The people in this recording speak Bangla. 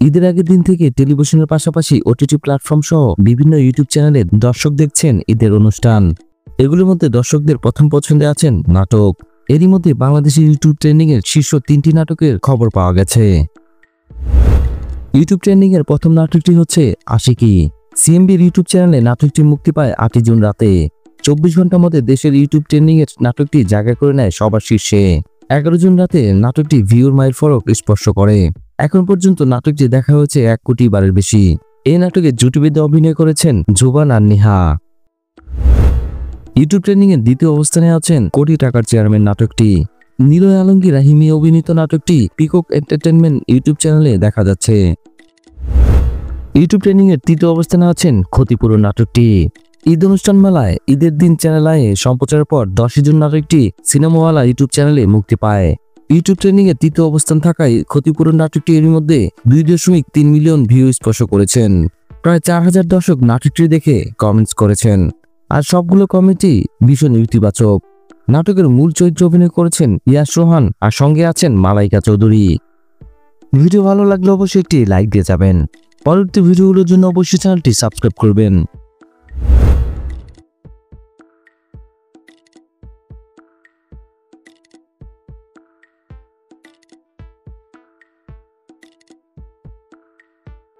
ঈদের আগের দিন থেকে টেলিভিশনের পাশাপাশি ওটিটি প্ল্যাটফর্ম সহ বিভিন্ন ইউটিউব চ্যানেলে দর্শক দেখছেন ঈদের অনুষ্ঠান। এগুলোর মধ্যে দর্শকদের প্রথম পছন্দে আছেন নাটক। এরই মধ্যে বাংলাদেশের ইউটিউব ট্রেন্ডিং এর শীর্ষ 3টি নাটকের খবর পাওয়া গেছে। ইউটিউব ট্রেন্ডিং এর প্রথম নাটকটি হচ্ছে আশিকি। সিএমবির ইউটিউব চ্যানেলে নাটকটি মুক্তি পায় 8 জুন রাতে। 24 ঘন্টার মধ্যে দেশের ইউটিউব ট্রেন্ডিং এর নাটকটি জায়গা করে নেয় সবার শীর্ষে। 11 জুন রাতে নাটকটি ভিউর মাইল ফলক স্পর্শ করে। এখন পর্যন্ত নাটকটি দেখা হয়েছে 1 কোটি বারের বেশি। এই নাটকে জুটিবিদ্যা অভিনয় করেছেন জুবান আর নিহা। ইউটিউব ট্রেন্ডিং এর দ্বিতীয় অবস্থানে আছেন কোটি টাকার চেয়ারম্যান নাটকটি। নিলয় আলমগীর রাহিমি অভিনীত নাটকটি পিকক এন্টারটেইনমেন্ট ইউটিউব চ্যানেলে দেখা যাচ্ছে। ইউটিউব ট্রেন্ডিং এর তৃতীয় অবস্থানে আছেন ক্ষতিপূরণ নাটকটি। ঈদ অনুষ্ঠান মেলায় ঈদের দিন চ্যানেল আয়ে সম্প্রচারের পর 10 জুন নাটকটি সিনেমাওয়ালা ইউটিউব চ্যানেলে মুক্তি পায়। ইউটিউব ট্রেন্ডিং এর তৃতীয় অবস্থান থাকায় ক্ষতিপূরণ নাটকটি এর মধ্যে 2.3 মিলিয়ন ভিউ স্পর্শ করেছেন। প্রায় 4000 দর্শক নাটকটি দেখে কমেন্টস করেছেন, আর সবগুলো কমেন্টই ভীষণ ইতিবাচক। নাটকের মূল চরিত্রে অভিনয় করেছেন ইয়াশ রোহান, আর সঙ্গে আছেন মালাইকা চৌধুরী। ভিডিও ভালো লাগলে অবশ্যই একটি লাইক দিয়ে যাবেন। পরবর্তী ভিডিওগুলোর জন্য অবশ্যই চ্যানেলটি সাবস্ক্রাইব করবেন।